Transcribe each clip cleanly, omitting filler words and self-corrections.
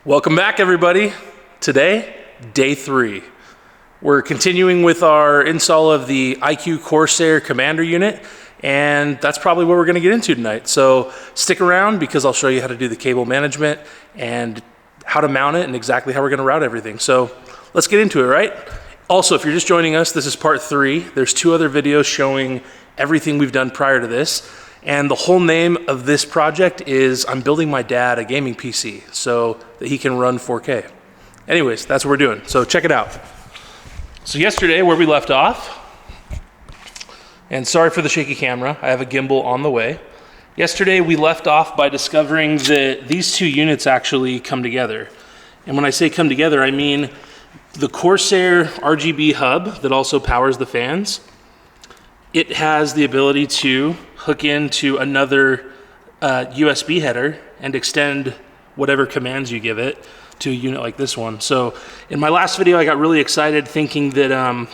Welcome back, everybody. Today, day 3. We're continuing with our install of the icue Corsair Commander unit, and that's probably what we're going to get into tonight. So stick around because I'll show you how to do the cable management and how to mount it and exactly how we're going to route everything. So let's get into it, right? Also, if you're just joining us, this is part 3. There's 2 other videos showing everything we've done prior to this. And the whole name of this project is I'm building my dad a gaming PC so that he can run 4K. Anyways, that's what we're doing. So check it out. So yesterday, where we left off, and sorry for the shaky camera, I have a gimbal on the way. Yesterday, we left off by discovering that these 2 units actually come together. And when I say come together, I mean the Corsair RGB Hub that also powers the fans. It has the ability to hook into another USB header and extend whatever commands you give it to a unit like this one. So in my last video, I got really excited thinking that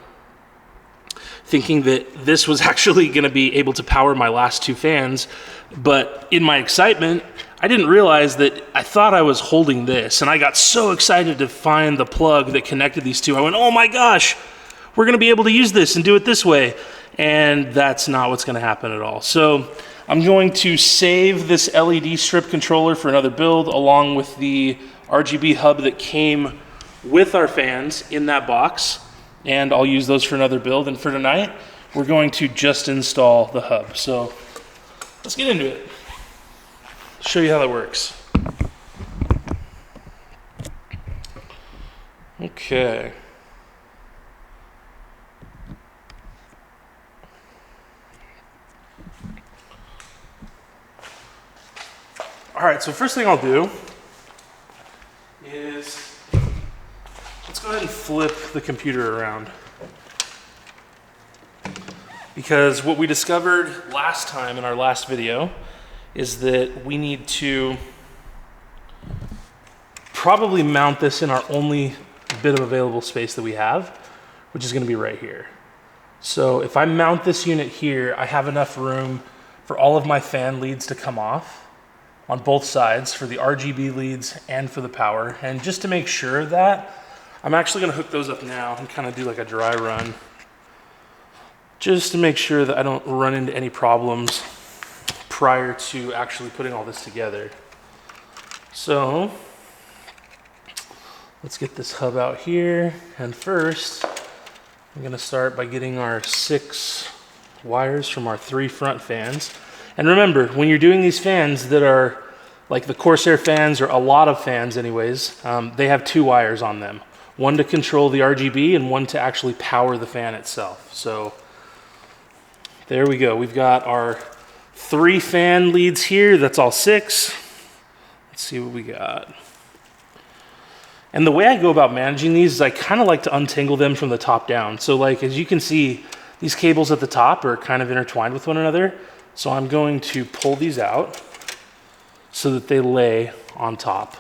this was actually going to be able to power my last 2 fans. But in my excitement, I didn't realize that I thought I was holding this, and I got so excited to find the plug that connected these 2. I went, oh my gosh, we're going to be able to use this and do it this way. And that's not what's going to happen at all. So I'm going to save this LED strip controller for another build along with the RGB hub that came with our fans in that box. And I'll use those for another build. And for tonight, we're going to just install the hub. So let's get into it. Show you how that works. Okay. All right, so first thing I'll do is let's go ahead and flip the computer around. Because what we discovered last time in our last video is that we need to probably mount this in our only bit of available space that we have, which is going to be right here. So if I mount this unit here, I have enough room for all of my fan leads to come off on both sides for the RGB leads and for the power. And just to make sure of that, I'm actually gonna hook those up now and kind of do like a dry run, just to make sure that I don't run into any problems prior to actually putting all this together. So let's get this hub out here. And first, I'm gonna start by getting our 6 wires from our 3 front fans. And remember, when you're doing these fans that are like the Corsair fans, or a lot of fans anyways, they have 2 wires on them. One to control the RGB and one to actually power the fan itself. So there we go. We've got our 3 fan leads here. That's all 6. Let's see what we got. And the way I go about managing these is I kind of like to untangle them from the top down. So like, as you can see, these cables at the top are kind of intertwined with one another. So I'm going to pull these out so that they lay on top.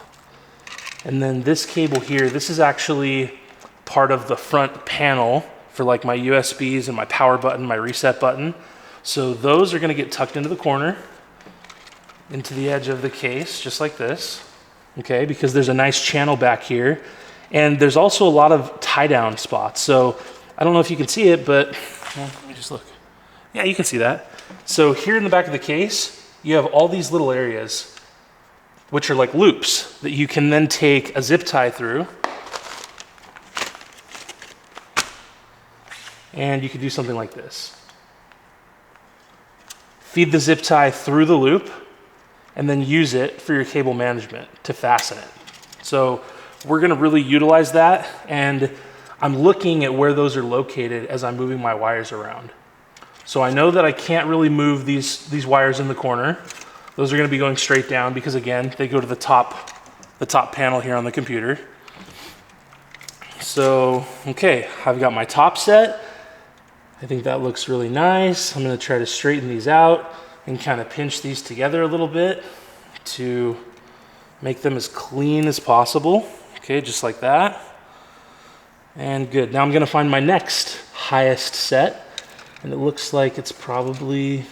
And then this cable here, this is actually part of the front panel for like my USBs and my power button, my reset button. So those are gonna get tucked into the corner, into the edge of the case, just like this, okay? Because there's a nice channel back here. And there's also a lot of tie down spots. So I don't know if you can see it, but well, let me just look. Yeah, you can see that. So here in the back of the case, you have all these little areas, which are like loops that you can then take a zip tie through. And you could do something like this. Feed the zip tie through the loop and then use it for your cable management to fasten it. So we're gonna really utilize that, and I'm looking at where those are located as I'm moving my wires around. So I know that I can't really move these wires in the corner. Those are gonna be going straight down because again, they go to the top panel here on the computer. So, okay, I've got my top set. I think that looks really nice. I'm gonna try to straighten these out and kind of pinch these together a little bit to make them as clean as possible. Okay, just like that. And good, now I'm gonna find my next highest set. And it looks like it's probably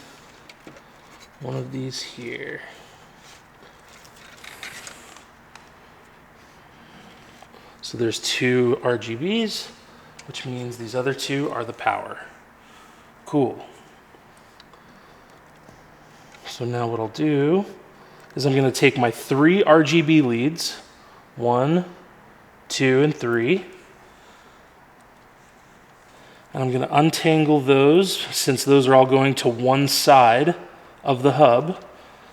one of these here. So there's 2 RGBs, which means these other 2 are the power. Cool. So now what I'll do is I'm going to take my 3 RGB leads, 1, 2, and 3, and I'm going to untangle those since those are all going to one side of the hub.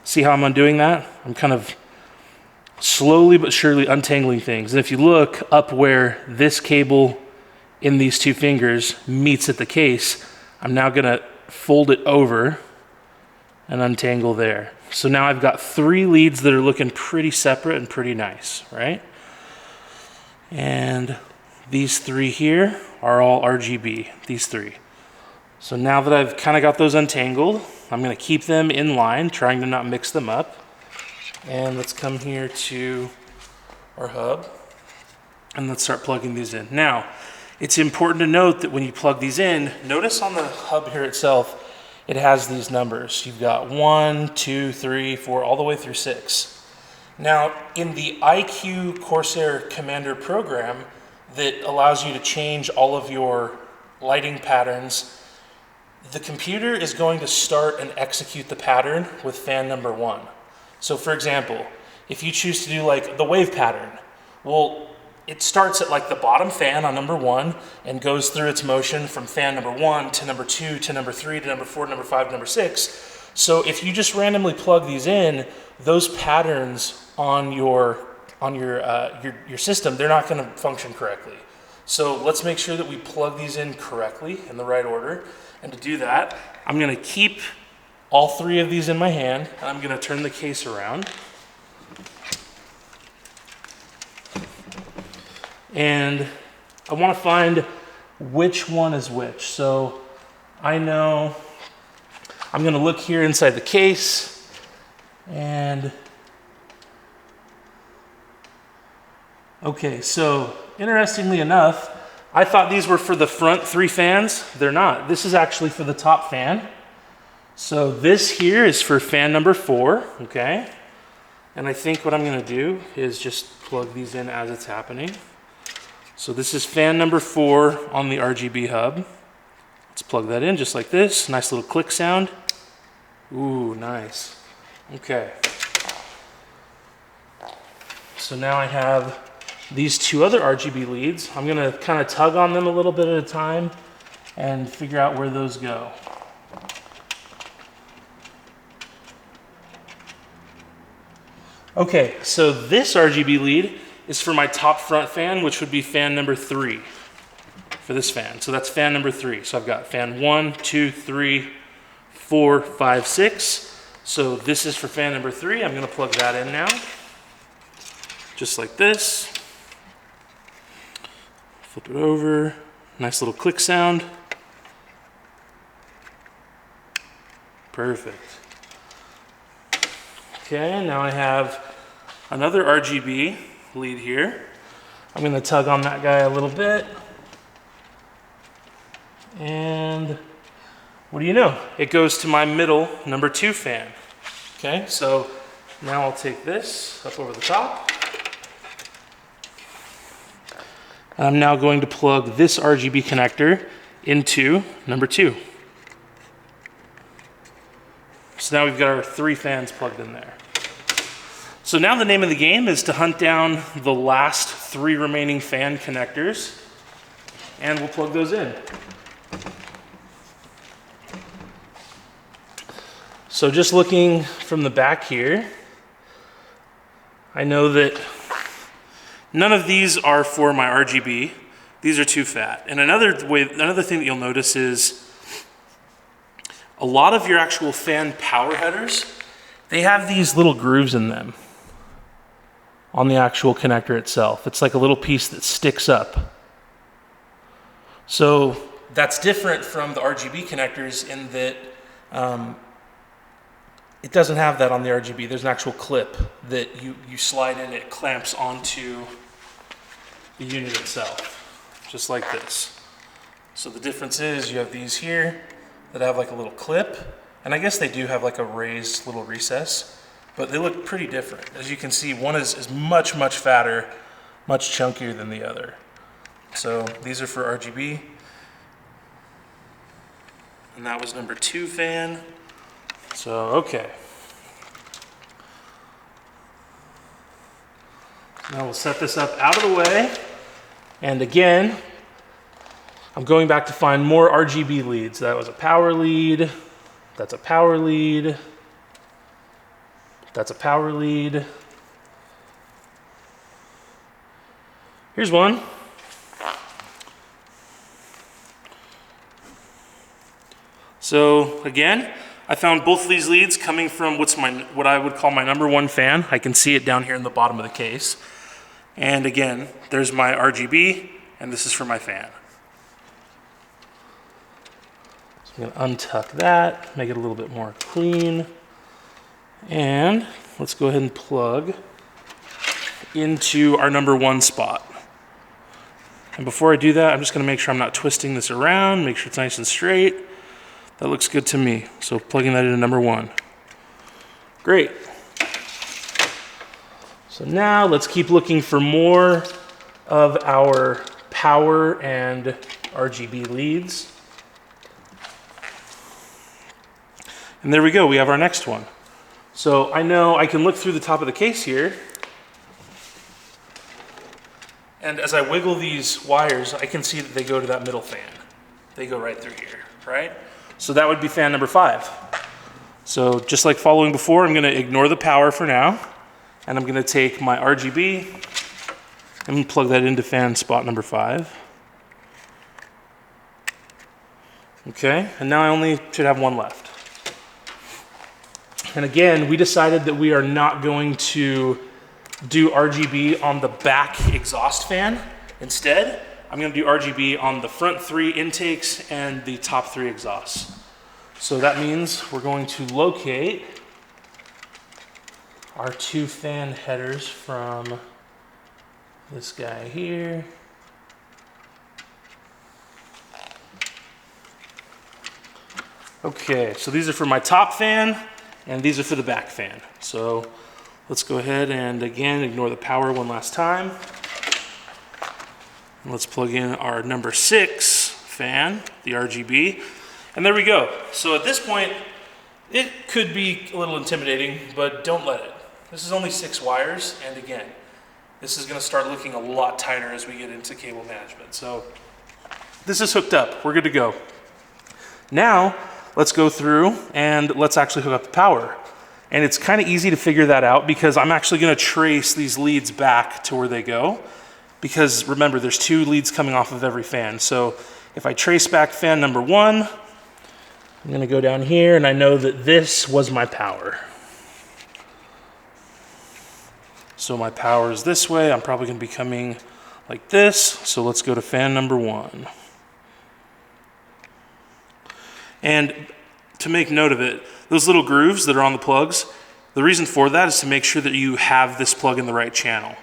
See how I'm doing that? I'm kind of slowly but surely untangling things. And if you look up where this cable in these 2 fingers meets at the case, I'm now going to fold it over and untangle there. So now I've got 3 leads that are looking pretty separate and pretty nice, right? And these 3 here are all RGB, these 3. So now that I've kind of got those untangled, I'm going to keep them in line, trying to not mix them up. And let's come here to our hub and let's start plugging these in. Now, it's important to note that when you plug these in, notice on the hub here itself, it has these numbers. You've got 1, 2, 3, 4, all the way through 6. Now, in the icue Corsair Commander program that allows you to change all of your lighting patterns, the computer is going to start and execute the pattern with fan number 1. So for example, if you choose to do like the wave pattern, well, it starts at like the bottom fan on number 1 and goes through its motion from fan number 1 to number 2 to number 3 to number 4, number 5, number 6. So if you just randomly plug these in, those patterns on your system, they're not going to function correctly. So let's make sure that we plug these in correctly in the right order. And to do that, I'm going to keep all 3 of these in my hand, and I'm going to turn the case around. And I want to find which one is which. So I know I'm going to look here inside the case, and okay, so interestingly enough, I thought these were for the front 3 fans. They're not. This is actually for the top fan. So this here is for fan number 4, okay? And I think what I'm going to do is just plug these in as it's happening. So this is fan number 4 on the RGB hub. Let's plug that in just like this. Nice little click sound. Ooh, nice. Okay. So now I have these 2 other RGB leads. I'm going to kind of tug on them a little bit at a time and figure out where those go. Okay, so this RGB lead is for my top front fan, which would be fan number 3 for this fan. So that's fan number 3. So I've got fan 1, 2, 3, 4, 5, 6. So this is for fan number 3. I'm going to plug that in now, just like this. Flip it over. Nice little click sound. Perfect. Okay, now I have another RGB lead here. I'm going to tug on that guy a little bit. And what do you know? It goes to my middle number 2 fan. Okay, so now I'll take this up over the top. And I'm now going to plug this RGB connector into number 2. So now we've got our 3 fans plugged in there. So now the name of the game is to hunt down the last 3 remaining fan connectors, and we'll plug those in. So just looking from the back here, I know that none of these are for my RGB. These are too fat. And another thing that you'll notice is a lot of your actual fan power headers, they have these little grooves in them on the actual connector itself. It's like a little piece that sticks up. So that's different from the RGB connectors in that it doesn't have that on the RGB. There's an actual clip that you slide in, it clamps onto the unit itself, just like this. So the difference is you have these here that have like a little clip, and I guess they do have like a raised little recess, but they look pretty different. As you can see, one is much, much fatter much chunkier than the other. So these are for RGB. And that was number 2 fan. So, okay. Now we'll set this up out of the way. And again, I'm going back to find more RGB leads. That was a power lead. That's a power lead. That's a power lead. Here's one. So again, I found both of these leads coming from what I would call my number 1 fan. I can see it down here in the bottom of the case. And again, there's my RGB, and this is for my fan. So I'm gonna untuck that, make it a little bit more clean. And let's go ahead and plug into our number 1 spot. And before I do that, I'm just gonna make sure I'm not twisting this around, make sure it's nice and straight. That looks good to me. So plugging that into number 1. Great. So now let's keep looking for more of our power and RGB leads. And there we go, we have our next one. So I know I can look through the top of the case here, and as I wiggle these wires, I can see that they go to that middle fan. They go right through here, right? So that would be fan number 5. So just like following before, I'm gonna ignore the power for now, and I'm gonna take my RGB and plug that into fan spot number 5. Okay, and now I only should have one left. And again, we decided that we are not going to do RGB on the back exhaust fan. Instead, I'm gonna do RGB on the front 3 intakes and the top 3 exhausts. So that means we're going to locate our 2 fan headers from this guy here. Okay, so these are for my top fan, and these are for the back fan. So let's go ahead and again, ignore the power one last time. And let's plug in our number 6 fan, the RGB. And there we go. So at this point, it could be a little intimidating, but don't let it. This is only 6 wires, and again, this is gonna start looking a lot tighter as we get into cable management. So this is hooked up, we're good to go. Now, let's go through and let's actually hook up the power. And it's kind of easy to figure that out because I'm actually gonna trace these leads back to where they go. Because remember, there's 2 leads coming off of every fan. So if I trace back fan number 1, I'm gonna go down here and I know that this was my power. So my power is this way. I'm probably gonna be coming like this. So let's go to fan number 1. And to make note of it, those little grooves that are on the plugs, the reason for that is to make sure that you have this plug in the right channel.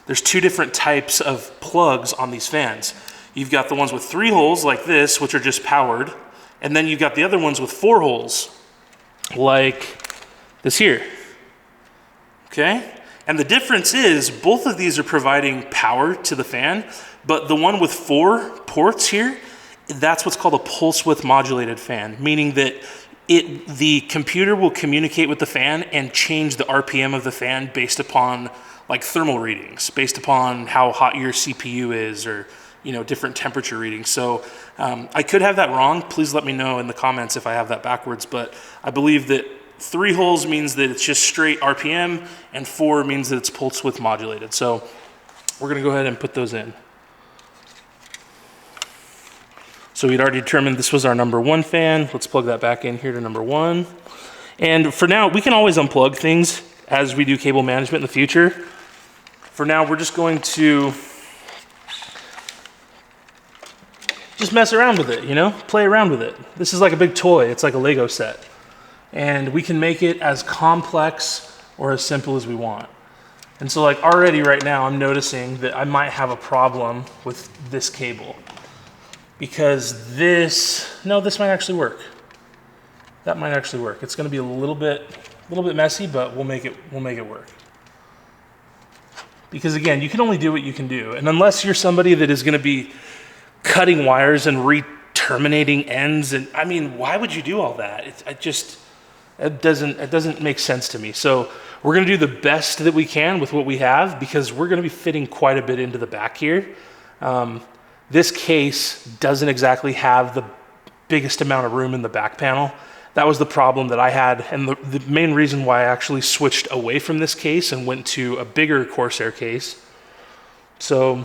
There's 2 different types of plugs on these fans. You've got the ones with 3 holes like this, which are just powered, and then you've got the other ones with 4 holes, like this here, okay? And the difference is both of these are providing power to the fan, but the one with 4 ports here, that's what's called a pulse width modulated fan, meaning that the computer will communicate with the fan and change the RPM of the fan based upon like thermal readings, based upon how hot your CPU is, or different temperature readings. So I could have that wrong. Please let me know in the comments if I have that backwards, but I believe that 3 holes means that it's just straight RPM, and 4 means that it's pulse width modulated. So we're gonna go ahead and put those in. So we'd already determined this was our number 1 fan. Let's plug that back in here to number 1. And for now, we can always unplug things as we do cable management in the future. For now, we're just going to just mess around with it, play around with it. This is like a big toy. It's like a Lego set. And we can make it as complex or as simple as we want. And so like already right now, I'm noticing that I might have a problem with this cable. Because this might actually work. That might actually work. It's gonna be a little bit messy, but we'll make it work. because again, you can only do what you can do. And unless you're somebody that is gonna be cutting wires and re-terminating ends, and I mean, why would you do all that? It doesn't make sense to me. So we're gonna do the best that we can with what we have, because we're gonna be fitting quite a bit into the back here. This case doesn't exactly have the biggest amount of room in the back panel. That was the problem that I had, and the main reason why I actually switched away from this case and went to a bigger Corsair case. So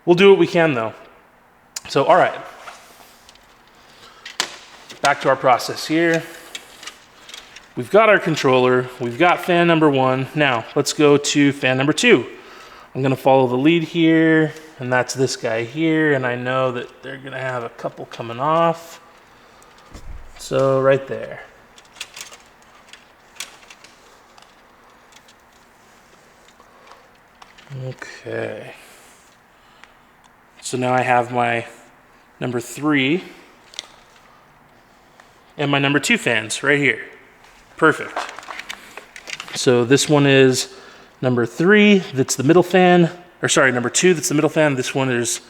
we'll do what we can though. So all right, back to our process here. We've got our controller, we've got fan number 1. Now let's go to fan number 2. I'm gonna follow the lead here, and that's this guy here, and I know that they're gonna have a couple coming off. So right there. Okay. So now I have my number 3 and my number 2 fans right here. Perfect. So this one is number 3, that's the middle fan, or sorry, number 2, that's the middle fan. This one is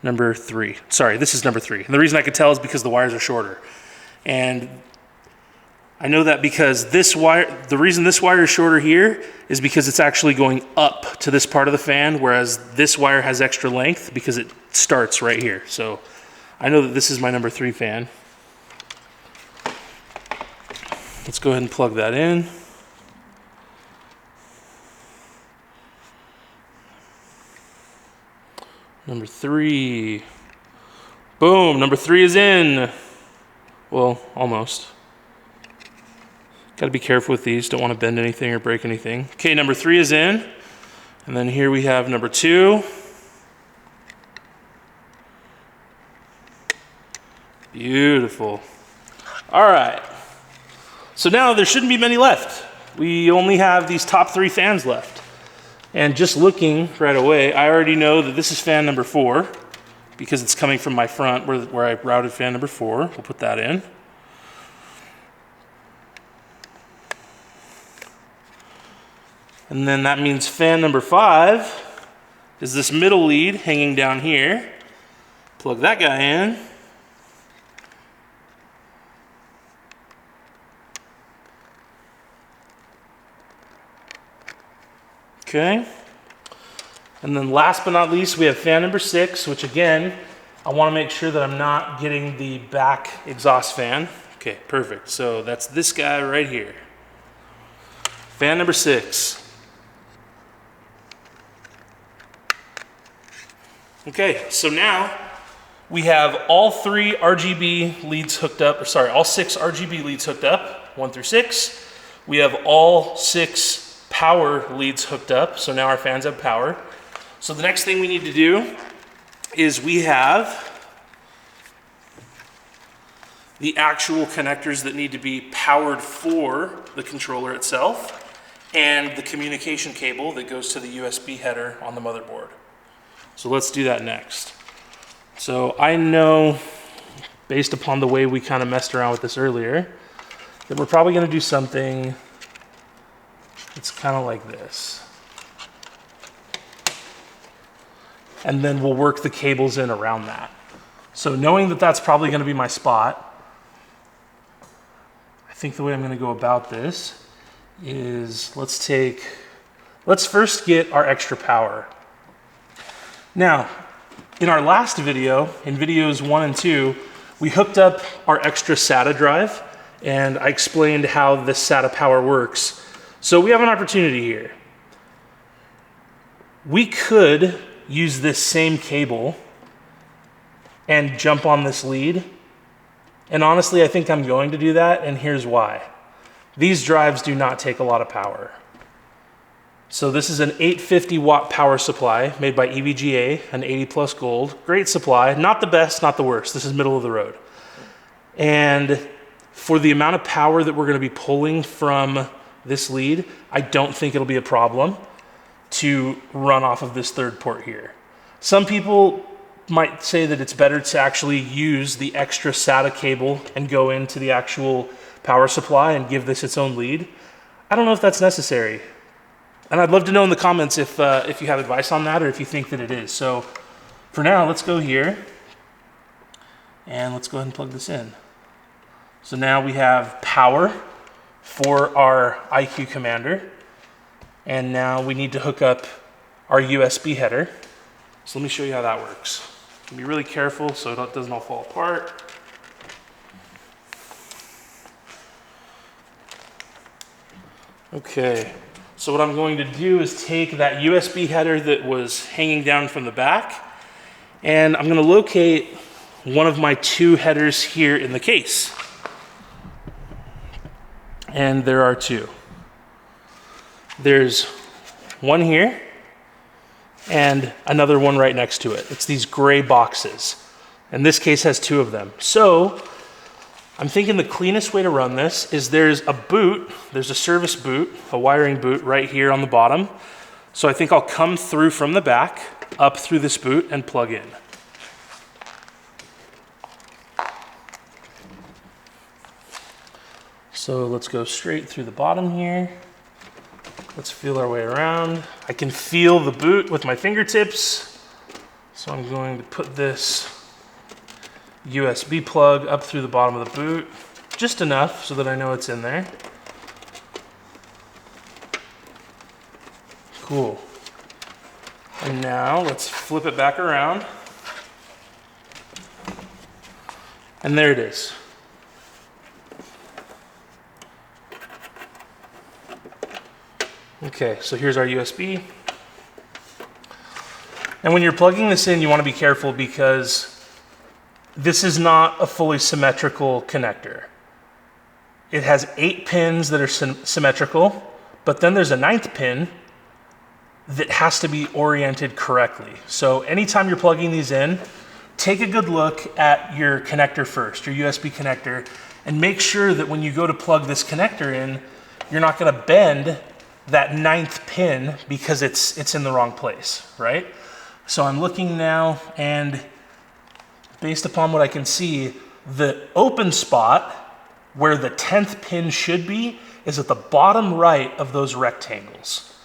number 3. Sorry, this is number 3. And the reason I could tell is because the wires are shorter. And I know that because this wire, the reason this wire is shorter here is because it's actually going up to this part of the fan, whereas this wire has extra length because it starts right here. So I know that this is my number 3 fan. Let's go ahead and plug that in. Number 3. Boom, number 3 is in. Well, almost. Got to be careful with these. Don't want to bend anything or break anything. Okay, number 3 is in. And then here we have number 2. Beautiful. All right. So now there shouldn't be many left. We only have these top 3 fans left. And just looking right away, I already know that this is fan number 4 because it's coming from my front where I routed fan number 4. We'll put that in. And then that means fan number 5 is this middle lead hanging down here. Plug that guy in. Okay. And then last but not least, we have fan number 6, which again, I want to make sure that I'm not getting the back exhaust fan. Okay, perfect. So that's this guy right here. Fan number 6. Okay, so now we have all 3 RGB leads hooked up, or sorry, all 6 RGB leads hooked up, 1 through 6. We have all 6 power leads hooked up, so now our fans have power. So the next thing we need to do is we have the actual connectors that need to be powered for the controller itself and the communication cable that goes to the USB header on the motherboard. So let's do that next. So I know, based upon the way we kind of messed around with this earlier, that we're probably going to do something that's kind of like this. And then we'll work the cables in around that. So knowing that that's probably going to be my spot, I think the way I'm going to go about this is let's first get our extra power. Now, in our last video, in videos 1 and 2, we hooked up our extra SATA drive, and I explained how this SATA power works. So we have an opportunity here. We could use this same cable and jump on this lead. And honestly, I think I'm going to do that, and here's why. These drives do not take a lot of power. So this is an 850 watt power supply made by EVGA, an 80 plus gold. Great supply, not the best, not the worst. This is middle of the road. And for the amount of power that we're gonna be pulling from this lead, I don't think it'll be a problem to run off of this third port here. Some people might say that it's better to actually use the extra SATA cable and go into the actual power supply and give this its own lead. I don't know if that's necessary. And I'd love to know in the comments if you have advice on that or if you think that it is. So for now, let's go here and let's go ahead and plug this in. So now we have power for our icue commander. And now we need to hook up our USB header. So let me show you how that works. Be really careful so it doesn't all fall apart. Okay, so what I'm going to do is take that USB header that was hanging down from the back, and I'm going to locate one of my 2 headers here in the case. And there are 2. There's one here and another one right next to it. It's these gray boxes. And this case has 2 of them. So I'm thinking the cleanest way to run this is there's a boot, there's a service boot, a wiring boot right here on the bottom. So I think I'll come through from the back, up through this boot and plug in. So let's go straight through the bottom here. Let's feel our way around. I can feel the boot with my fingertips. So I'm going to put this USB plug up through the bottom of the boot, just enough so that I know it's in there. Cool. And now let's flip it back around. And there it is. Okay, so here's our USB. And when you're plugging this in, you want to be careful because this is not a fully symmetrical connector. It has 8 pins that are symmetrical, but then there's a 9th pin that has to be oriented correctly. So anytime you're plugging these in, take a good look at your connector first, your USB connector, and make sure that when you go to plug this connector in, you're not going to bend that 9th pin because it's in the wrong place, right? So I'm looking now, and based upon what I can see, the open spot where the 10th pin should be is at the bottom right of those rectangles.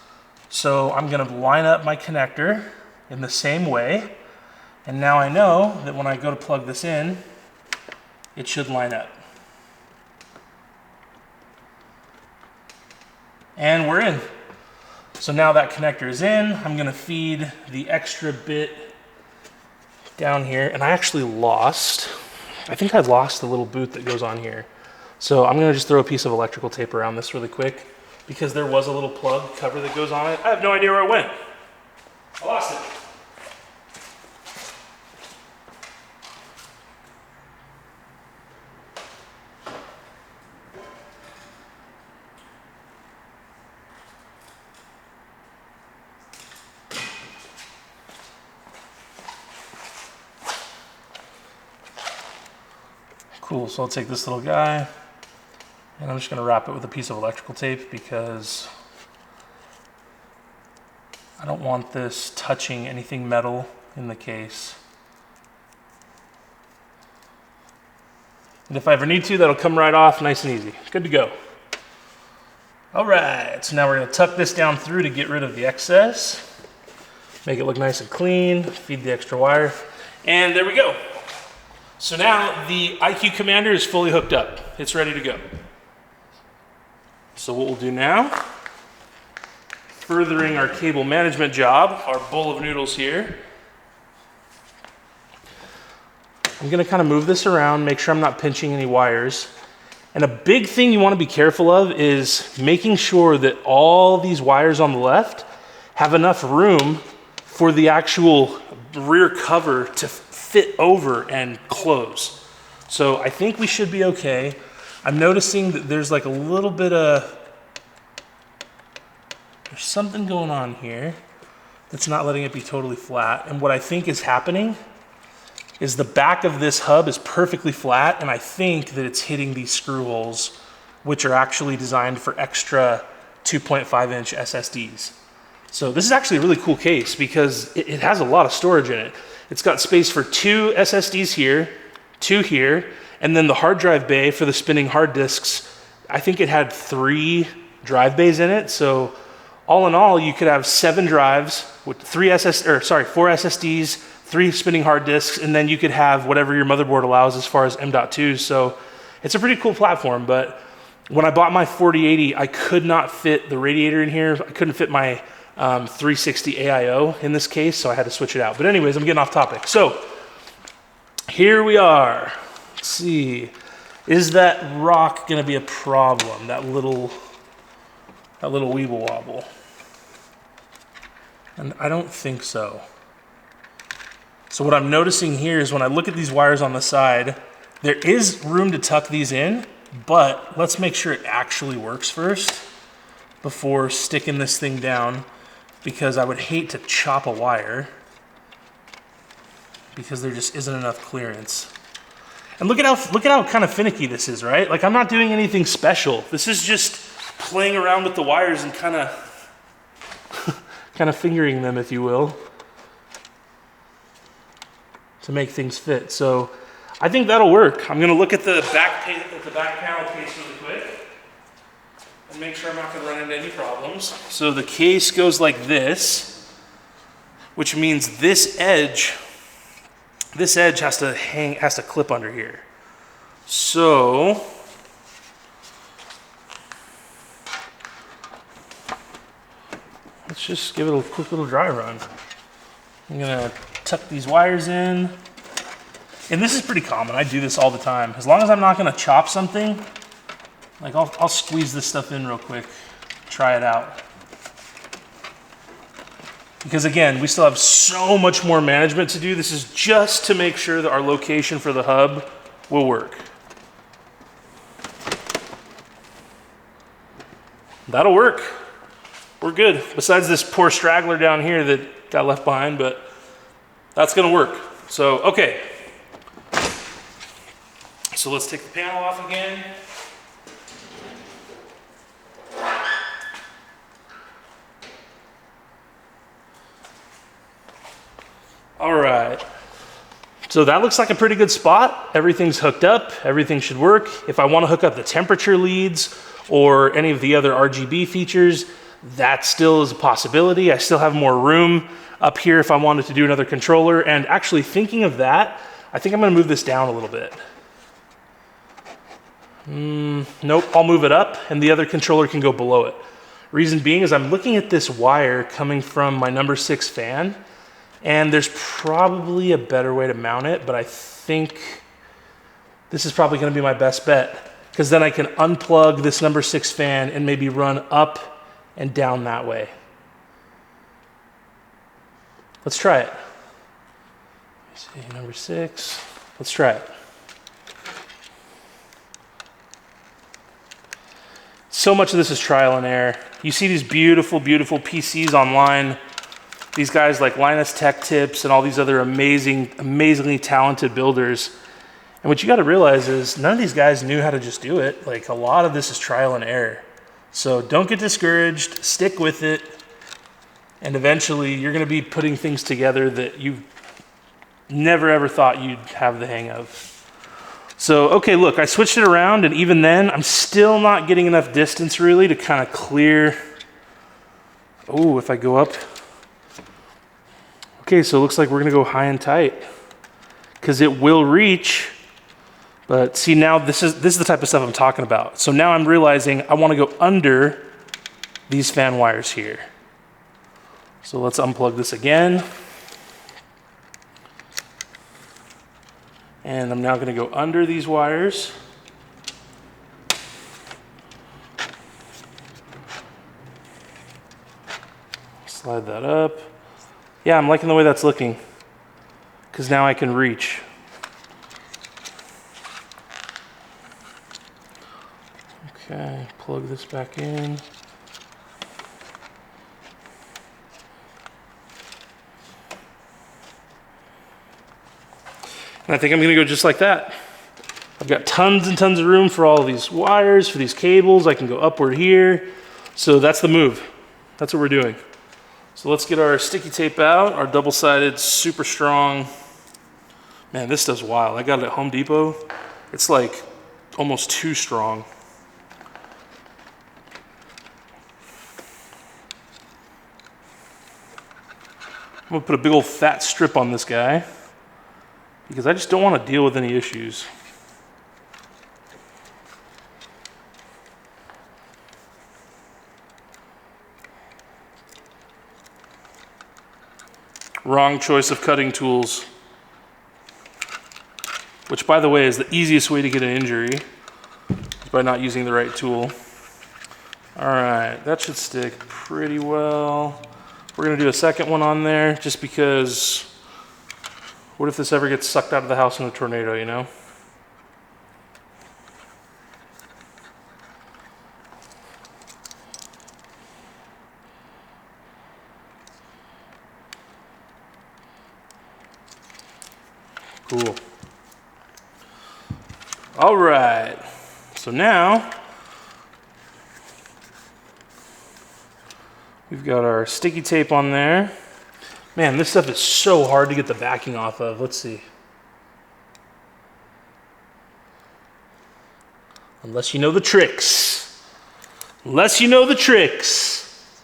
So I'm going to line up my connector in the same way, and now I know that when I go to plug this in, it should line up. And we're in. So now that connector is in, I'm going to feed the extra bit down here, and I actually I think I lost the little boot that goes on here. So I'm going to just throw a piece of electrical tape around this really quick because there was a little plug cover that goes on it. I have no idea where it went. I lost it. Cool, so I'll take this little guy and I'm just going to wrap it with a piece of electrical tape because I don't want this touching anything metal in the case. And if I ever need to, that'll come right off nice and easy. Good to go. All right, so now we're going to tuck this down through to get rid of the excess. Make it look nice and clean, feed the extra wire, and there we go. So now the icue commander is fully hooked up. It's ready to go. So what we'll do now, furthering our cable management job, our bowl of noodles here, I'm going to kind of move this around, make sure I'm not pinching any wires. And a big thing you want to be careful of is making sure that all these wires on the left have enough room for the actual rear cover to fit over and close. So I think we should be okay. I'm noticing that there's like a little bit of, there's something going on here that's not letting it be totally flat. And what I think is happening is the back of this hub is perfectly flat, and I think that it's hitting these screw holes, which are actually designed for extra 2.5-inch SSDs. So this is actually a really cool case because it has a lot of storage in it. It's got space for 2 SSDs here, 2 here, and then the hard drive bay for the spinning hard disks. I think it had 3 drive bays in it, so all in all, you could have 7 drives with 4 SSDs, 3 spinning hard disks, and then you could have whatever your motherboard allows as far as M.2s. So it's a pretty cool platform, but when I bought my 4080, I could not fit the radiator in here. I couldn't fit my 360 AIO in this case, so I had to switch it out. But anyways, I'm getting off topic. So here we are. Let's see. Is that rock gonna be a problem? That little weeble wobble? And I don't think so. So what I'm noticing here is when I look at these wires on the side, there is room to tuck these in, but let's make sure it actually works first before sticking this thing down, because I would hate to chop a wire because there just isn't enough clearance. And look at how kind of finicky this is, right? Like, I'm not doing anything special. This is just playing around with the wires and kind of fingering them, if you will, to make things fit. So I think that'll work. I'm gonna look at the back panel case really quick and make sure I'm not gonna run into any problems. So the case goes like this, which means this edge has to clip under here. So let's just give it a quick little dry run. I'm gonna tuck these wires in. And this is pretty common. I do this all the time. As long as I'm not gonna chop something, like I'll squeeze this stuff in real quick, try it out. Because again, we still have so much more management to do. This is just to make sure that our location for the hub will work. That'll work. We're good. Besides this poor straggler down here that got left behind, but that's gonna work. So, okay. So let's take the panel off again. All right. So that looks like a pretty good spot. Everything's hooked up. Everything should work. If I want to hook up the temperature leads or any of the other RGB features, that still is a possibility. I still have more room up here if I wanted to do another controller. And actually thinking of that, I think I'm gonna move this down a little bit. Nope, I'll move it up and the other controller can go below it. Reason being is I'm looking at this wire coming from my number 6 fan, and there's probably a better way to mount it, but I think this is probably gonna be my best bet, because then I can unplug this number 6 fan and maybe run up and down that way. Let's try it. Let's see, number 6, let's try it. So much of this is trial and error. You see these beautiful, beautiful PCs online. These guys like Linus Tech Tips and all these other amazingly talented builders. And what you gotta realize is none of these guys knew how to just do it. Like, a lot of this is trial and error. So don't get discouraged, stick with it, and eventually you're gonna be putting things together that you never ever thought you'd have the hang of. So, okay, look, I switched it around, and even then, I'm still not getting enough distance really to kind of clear. Oh, if I go up. Okay, so it looks like we're gonna go high and tight, because it will reach. But see, now this is the type of stuff I'm talking about. So now I'm realizing I want to go under these fan wires here. So let's unplug this again. And I'm now going to go under these wires. Slide that up. Yeah, I'm liking the way that's looking, because now I can reach. Okay, plug this back in. And I think I'm gonna go just like that. I've got tons and tons of room for all of these wires, for these cables. I can go upward here. So that's the move. That's what we're doing. So let's get our sticky tape out, our double-sided, super strong. Man, this does wild. I got it at Home Depot. It's like almost too strong. I'm gonna put a big old fat strip on this guy because I just don't want to deal with any issues. Wrong choice of cutting tools. Which, by the way, is the easiest way to get an injury, by not using the right tool. All right, that should stick pretty well. We're gonna do a second one on there just because what if this ever gets sucked out of the house in a tornado, you know? Cool. All right, so now we've got our sticky tape on there. Man, this stuff is so hard to get the backing off of. Let's see. Unless you know the tricks. Unless you know the tricks.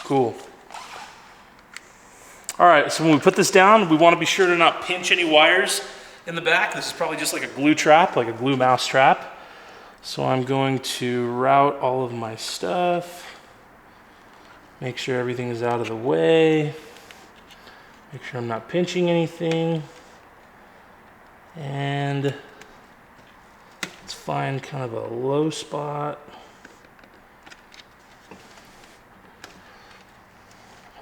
Cool. All right, so when we put this down, we want to be sure to not pinch any wires in the back. This is probably just like a glue trap, like a glue mouse trap. So I'm going to route all of my stuff, make sure everything is out of the way, make sure I'm not pinching anything, and let's find kind of a low spot.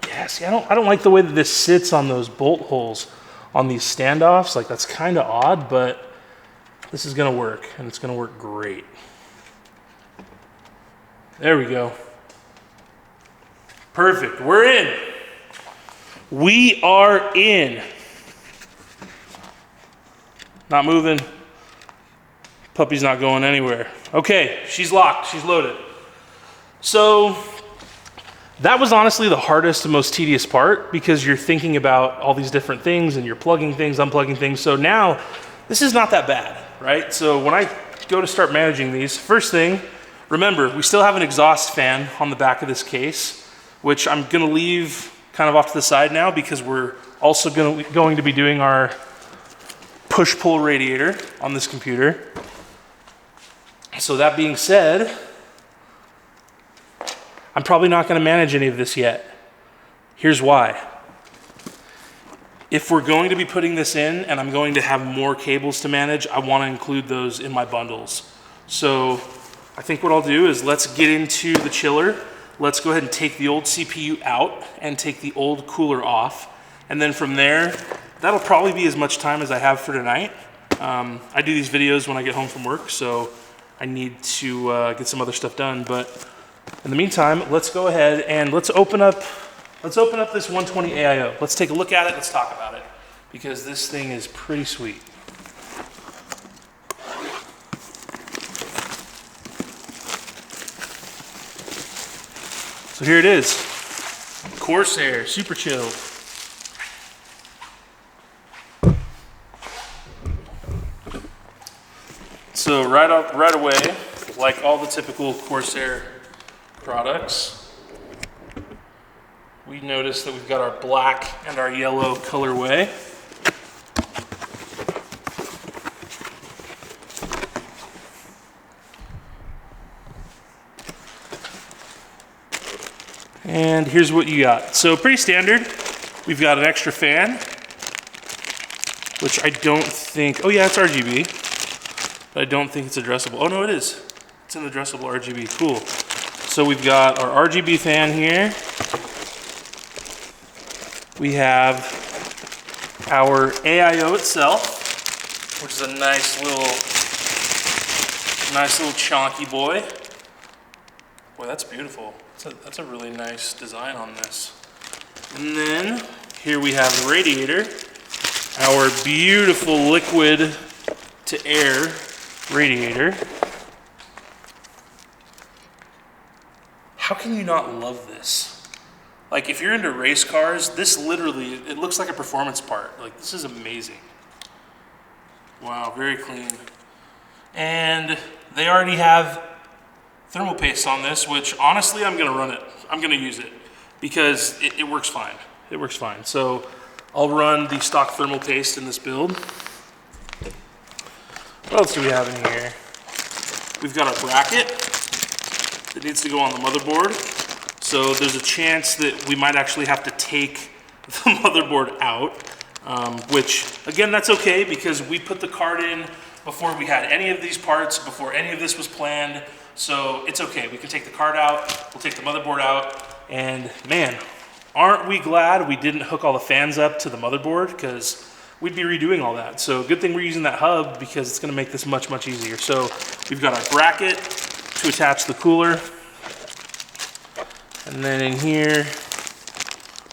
Yeah, see, I don't like the way that this sits on those bolt holes on these standoffs. Like, that's kind of odd, but this is gonna work, and it's gonna work great. There we go. Perfect, we're in. We are in. Not moving. Puppy's not going anywhere. Okay, she's locked, she's loaded. So, that was honestly the hardest and most tedious part because you're thinking about all these different things and you're plugging things, unplugging things. So now, this is not that bad, right? So when I go to start managing these, first thing, remember, we still have an exhaust fan on the back of this case, which I'm gonna leave kind of off to the side now because we're also going to be doing our push-pull radiator on this computer. So that being said, I'm probably not gonna manage any of this yet. Here's why. If we're going to be putting this in and I'm going to have more cables to manage, I wanna include those in my bundles. So I think what I'll do is let's get into the chiller. Let's go ahead and take the old CPU out and take the old cooler off. And then from there, that'll probably be as much time as I have for tonight. I do these videos when I get home from work, so I need to get some other stuff done. But in the meantime, let's go ahead and let's open up this 120 AIO. Let's take a look at it, let's talk about it, because this thing is pretty sweet. So here it is, Corsair Super Chilled. So right away, like all the typical Corsair products, we notice that we've got our black and our yellow colorway. And here's what you got. So pretty standard. We've got an extra fan, which I don't think, oh yeah, it's RGB, but I don't think it's addressable. Oh no, it is. It's an addressable RGB, cool. So we've got our RGB fan here. We have our AIO itself, which is a nice little chonky boy. Boy, that's beautiful. That's a really nice design on this. And then here we have the radiator, our beautiful liquid to air radiator. How can you not love this? Like, if you're into race cars, this literally, it looks like a performance part. Like, this is amazing. Wow, very clean. And they already have thermal paste on this, which honestly, I'm gonna run it. I'm gonna use it because it works fine. It works fine. So I'll run the stock thermal paste in this build. What else do we have in here? We've got a bracket that needs to go on the motherboard. So there's a chance that we might actually have to take the motherboard out, which again, that's okay because we put the card in before we had any of these parts, before any of this was planned. So it's okay, we can take the card out, we'll take the motherboard out, and man, aren't we glad we didn't hook all the fans up to the motherboard, because we'd be redoing all that. So good thing we're using that hub because it's gonna make this much, much easier. So we've got our bracket to attach the cooler. And then in here,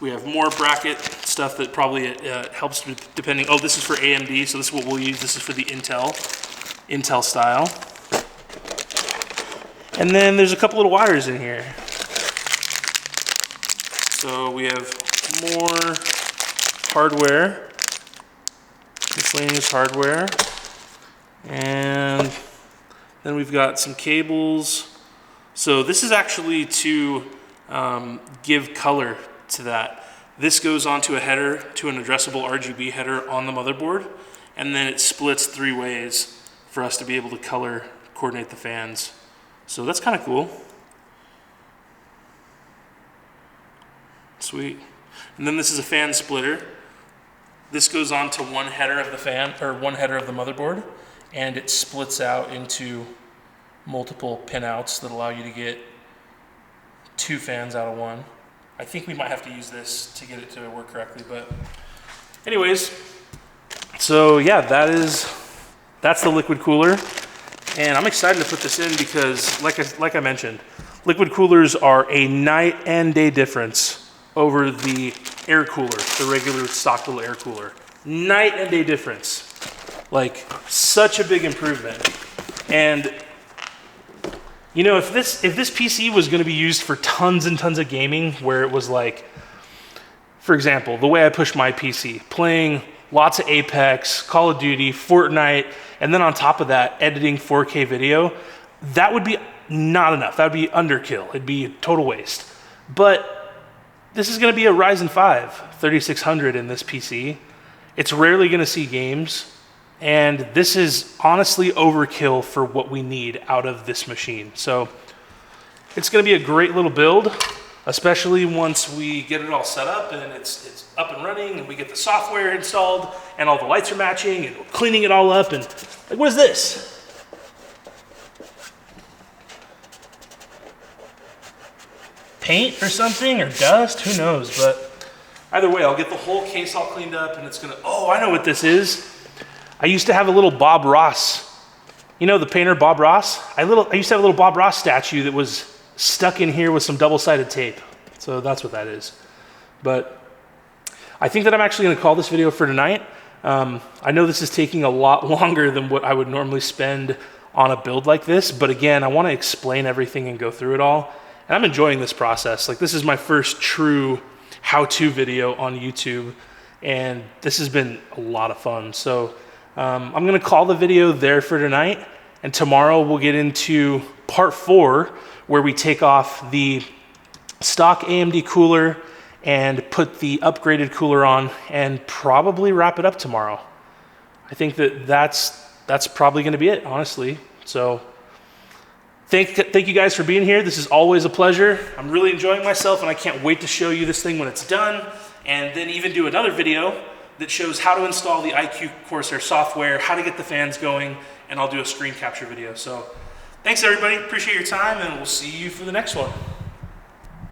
we have more bracket stuff that probably helps depending. Oh, this is for AMD, so this is what we'll use. This is for the Intel style. And then there's a couple little wires in here. So we have more hardware, miscellaneous hardware, and then we've got some cables. So this is actually to give color to that. This goes onto a header, to an addressable RGB header on the motherboard, and then it splits 3 ways for us to be able to color coordinate the fans. So that's kind of cool. Sweet. And then this is a fan splitter. This goes onto one header of the fan, or one header of the motherboard, and it splits out into multiple pinouts that allow you to get 2 fans out of one. I think we might have to use this to get it to work correctly, but anyways, so yeah, that's the liquid cooler. And I'm excited to put this in because like I mentioned, liquid coolers are a night and day difference over the air cooler, the regular stock little air cooler. Night and day difference. Like, such a big improvement. And you know, if this PC was going to be used for tons and tons of gaming, where it was like, for example, the way I push my PC, playing lots of Apex, Call of Duty, Fortnite, and then on top of that, editing 4K video, that would be not enough. That would be underkill. It'd be a total waste. But this is going to be a Ryzen 5 3600 in this PC. It's rarely going to see games. And this is honestly overkill for what we need out of this machine. So it's going to be a great little build, especially once we get it all set up and it's up and running and we get the software installed and all the lights are matching and we're cleaning it all up. And like, what is this? Paint or something, or dust? Who knows? But either way, I'll get the whole case all cleaned up and it's going to, oh, I know what this is. I used to have a little Bob Ross. You know the painter Bob Ross? I used to have a little Bob Ross statue that was stuck in here with some double-sided tape. So that's what that is. But I think that I'm actually going to call this video for tonight. I know this is taking a lot longer than what I would normally spend on a build like this. But again, I want to explain everything and go through it all. And I'm enjoying this process. Like, this is my first true how-to video on YouTube. And this has been a lot of fun. So I'm going to call the video there for tonight, and tomorrow we'll get into part 4, where we take off the stock AMD cooler and put the upgraded cooler on, and probably wrap it up tomorrow. I think that's probably going to be it, honestly. So thank you guys for being here. This is always a pleasure. I'm really enjoying myself, and I can't wait to show you this thing when it's done, and then even do another video that shows how to install the icue Corsair software, how to get the fans going, and I'll do a screen capture video. So thanks everybody, appreciate your time, and we'll see you for the next one.